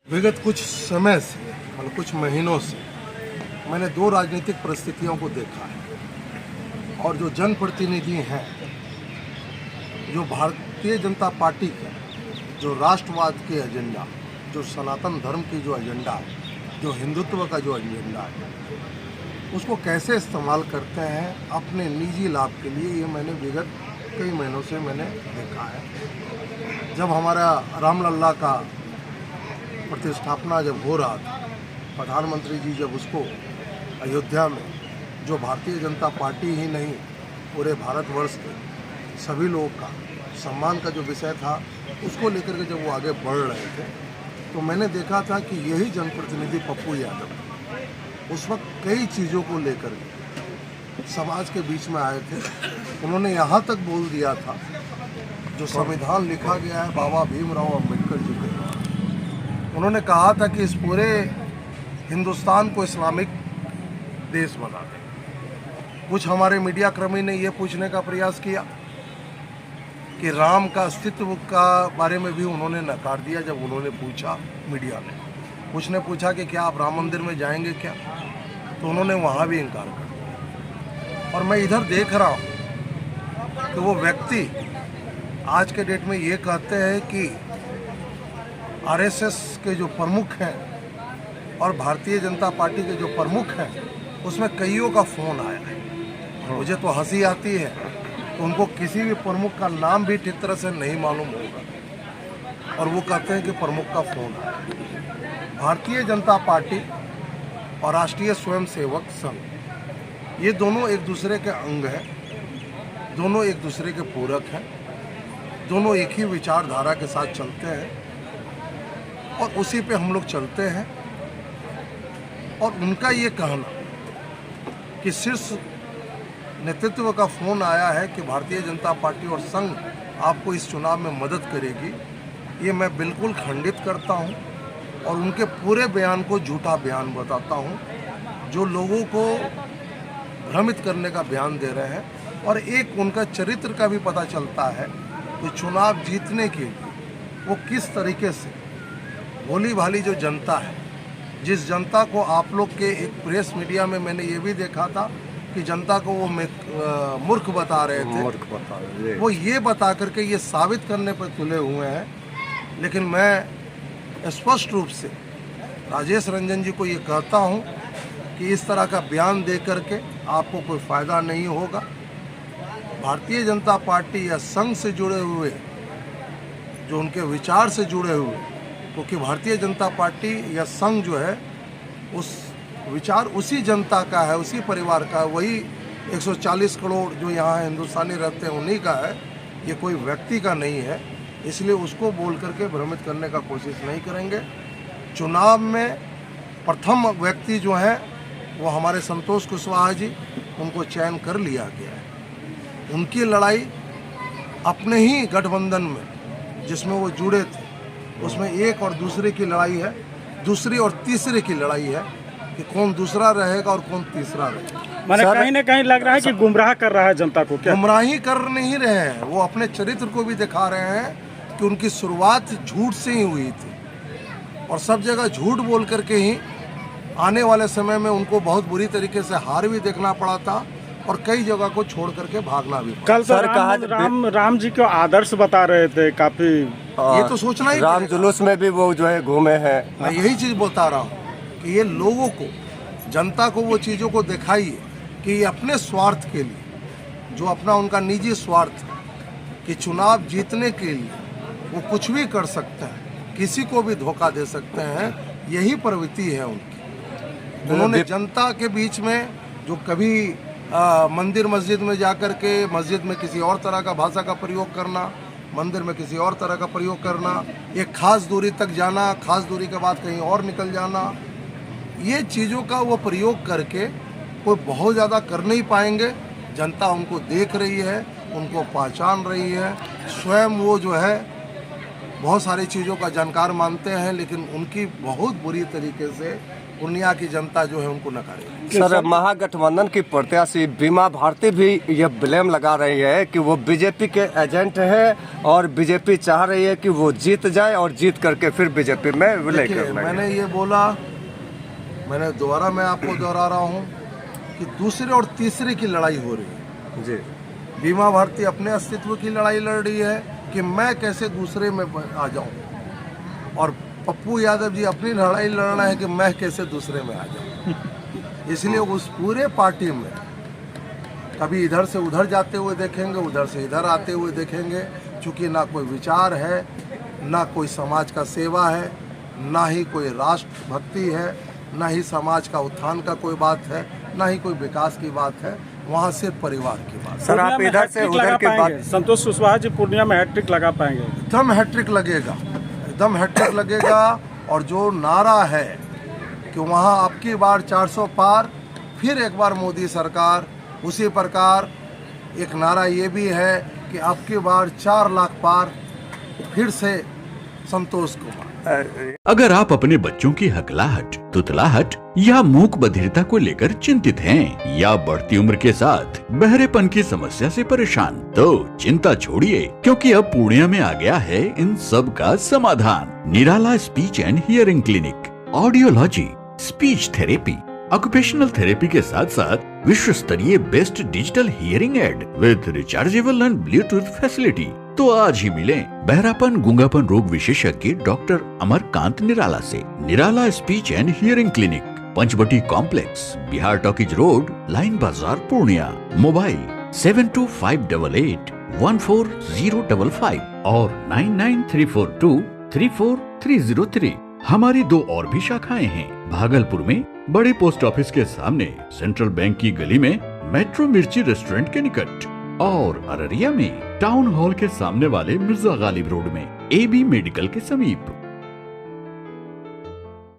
विगत कुछ समय से मतलब कुछ महीनों से मैंने दो राजनीतिक परिस्थितियों को देखा है और जो जनप्रतिनिधि हैं, जो भारतीय जनता पार्टी के जो राष्ट्रवाद के एजेंडा, जो सनातन धर्म की जो एजेंडा है, जो हिंदुत्व का जो एजेंडा है, उसको कैसे इस्तेमाल करते हैं अपने निजी लाभ के लिए, ये मैंने विगत कई महीनों से मैंने देखा है। जब हमारा रामलला का प्रतिष्ठापना जब हो रहा था, प्रधानमंत्री जी जब उसको अयोध्या में, जो भारतीय जनता पार्टी ही नहीं पूरे भारतवर्ष के सभी लोगों का सम्मान का जो विषय था, उसको लेकर के जब वो आगे बढ़ रहे थे, तो मैंने देखा था कि यही जनप्रतिनिधि पप्पू यादव उस वक्त कई चीज़ों को लेकर के समाज के बीच में आए थे। उन्होंने यहाँ तक बोल दिया था, जो संविधान लिखा गया है बाबा भीमराव अम्बेडकर जी के, उन्होंने कहा था कि इस पूरे हिंदुस्तान को इस्लामिक देश बना दें। कुछ हमारे मीडिया कर्मी ने ये पूछने का प्रयास किया कि राम का अस्तित्व का बारे में भी उन्होंने नकार दिया। जब उन्होंने पूछा, मीडिया ने कुछ ने पूछा कि क्या आप राम मंदिर में जाएंगे क्या, तो उन्होंने वहाँ भी इनकार कर दिया। और मैं इधर देख रहा हूँ कि वो व्यक्ति आज के डेट में ये कहते हैं कि आरएसएस के जो प्रमुख हैं और भारतीय जनता पार्टी के जो प्रमुख हैं, उसमें कईयों का फ़ोन आया है। मुझे तो हंसी आती है तो उनको किसी भी प्रमुख का नाम भी ठीक तरह से नहीं मालूम होगा और वो कहते हैं कि प्रमुख का फ़ोन आया। भारतीय जनता पार्टी और राष्ट्रीय स्वयंसेवक संघ, ये दोनों एक दूसरे के अंग हैं, दोनों एक दूसरे के पूरक हैं, दोनों एक ही विचारधारा के साथ चलते हैं और उसी पे हम लोग चलते हैं। और उनका ये कहना कि शीर्ष नेतृत्व का फ़ोन आया है कि भारतीय जनता पार्टी और संघ आपको इस चुनाव में मदद करेगी, ये मैं बिल्कुल खंडित करता हूं और उनके पूरे बयान को झूठा बयान बताता हूं, जो लोगों को भ्रमित करने का बयान दे रहे हैं। और एक उनका चरित्र का भी पता चलता है कि चुनाव जीतने के लिए वो किस तरीके से भोली भाली जो जनता है, जिस जनता को आप लोग के एक प्रेस मीडिया में मैंने ये भी देखा था कि जनता को वो मूर्ख बता रहे थे, वो ये बता करके ये साबित करने पर तुले हुए हैं। लेकिन मैं स्पष्ट रूप से राजेश रंजन जी को ये कहता हूँ कि इस तरह का बयान दे करके आपको कोई फ़ायदा नहीं होगा। भारतीय जनता पार्टी या संघ से जुड़े हुए, जो उनके विचार से जुड़े हुए, क्योंकि भारतीय जनता पार्टी या संघ जो है उस विचार उसी जनता का है, उसी परिवार का है, वही 140 करोड़ जो यहाँ हिंदुस्तानी रहते हैं उन्हीं का है, ये कोई व्यक्ति का नहीं है। इसलिए उसको बोल करके भ्रमित करने का कोशिश नहीं करेंगे। चुनाव में प्रथम व्यक्ति जो है वो हमारे संतोष कुशवाहा जी, उनको चयन कर लिया गया है। उनकी लड़ाई अपने ही गठबंधन में जिसमें वो जुड़े थे, उसमें एक और दूसरे की लड़ाई है, दूसरी और तीसरे की लड़ाई है कि कौन दूसरा रहेगा और कौन तीसरा रहेगा। मैंने कहीं ना कहीं लग रहा है कि गुमराह कर रहा है जनता को। क्या गुमराही कर नहीं रहे हैं, वो अपने चरित्र को भी दिखा रहे हैं कि उनकी शुरुआत झूठ से ही हुई थी और सब जगह झूठ बोल करके ही आने वाले समय में उनको बहुत बुरी तरीके से हार भी देखना पड़ा था और कई जगह को छोड़ करके भागना भी पड़ा। कल सर राम जी को आदर्श बता रहे थे काफी, ये तो सोचना ही राम जुलूस में भी वो जो है घूमे हैं। मैं यही चीज़ बता रहा हूँ कि ये लोगों को, जनता को वो चीज़ों को दिखाइए कि ये अपने स्वार्थ के लिए, जो अपना उनका निजी स्वार्थ है कि चुनाव जीतने के लिए वो कुछ भी कर सकते हैं, किसी को भी धोखा दे सकते हैं, यही प्रवृत्ति है उनकी। उन्होंने जनता के बीच में जो कभी मंदिर मस्जिद में जाकर के मस्जिद में किसी और तरह का भाषा का प्रयोग करना, मंदिर में किसी और तरह का प्रयोग करना, एक खास दूरी तक जाना, खास दूरी के बाद कहीं और निकल जाना, ये चीज़ों का वो प्रयोग करके कोई बहुत ज़्यादा कर नहीं पाएंगे। जनता उनको देख रही है, उनको पहचान रही है। स्वयं वो जो है बहुत सारी चीज़ों का जानकार मानते हैं, लेकिन उनकी बहुत बुरी तरीके से पूर्णिया की जनता जो है उनको नकारेगी। सर, महागठबंधन की प्रत्याशी बीमा भारती भी ये ब्लेम लगा रही है कि वो बीजेपी के एजेंट है और बीजेपी चाह रही है कि वो जीत जाए और जीत करके फिर बीजेपी में विलय देखिए, कर लेंगे। मैंने ये बोला, मैंने दोबारा मैं आपको दोहरा रहा हूँ कि दूसरे और तीसरे की लड़ाई हो रही है जी। बीमा भारती अपने अस्तित्व की लड़ाई लड़ रही है कि मैं कैसे दूसरे में आ जाऊं, और पप्पू यादव जी अपनी लड़ाई लड़ रहे हैं कि मैं कैसे दूसरे में आ जाऊं। इसलिए उस पूरे पार्टी में कभी इधर से उधर जाते हुए देखेंगे, उधर से इधर आते हुए देखेंगे, क्योंकि ना कोई विचार है, ना कोई समाज का सेवा है, ना ही कोई राष्ट्र भक्ति है, ना ही समाज का उत्थान का कोई बात है, ना ही कोई विकास की बात है। वहाँ सिर्फ परिवार की बात। सर, आप पूर्णिया में इधर से हैट्रिक उधर लगा की पाएंगे? बात। संतोष कुशवाहा जी पूर्णिया में हैट्रिक लगा पाएंगे? एकदम हैट्रिक लगेगा, एकदम हैट्रिक लगेगा। और जो नारा है कि वहाँ अब की बार 400 पार, फिर एक बार मोदी सरकार, उसी प्रकार एक नारा ये भी है कि अब की बार 4 लाख पार, फिर से संतोष कुमार। अगर आप अपने बच्चों की हकलाहट, तुतलाहट या मूक बधिरता को लेकर चिंतित हैं या बढ़ती उम्र के साथ बहरेपन की समस्या से परेशान, तो चिंता छोड़िए, क्योंकि अब पूर्णिया में आ गया है इन सब का समाधान। Nirala speech and hearing clinic, audiology, speech therapy, occupational therapy के साथ साथ विश्व स्तरीय best digital hearing aid with rechargeable and Bluetooth facility. तो आज ही मिलें बहरापन गूंगापन रोग विशेषज्ञ डॉक्टर अमरकांत निराला से। Nirala speech and hearing clinic, Panchvati complex, Bihar talkies road, line Bazar, Purnia. Mobile 7258814055 और 9934234303। हमारी 2 और भी शाखाएं हैं। भागलपुर में बड़े पोस्ट ऑफिस के सामने, सेंट्रल बैंक की गली में, मेट्रो मिर्ची रेस्टोरेंट के निकट, और अररिया में टाउन हॉल के सामने वाले मिर्जा गालिब रोड में AB मेडिकल के समीप।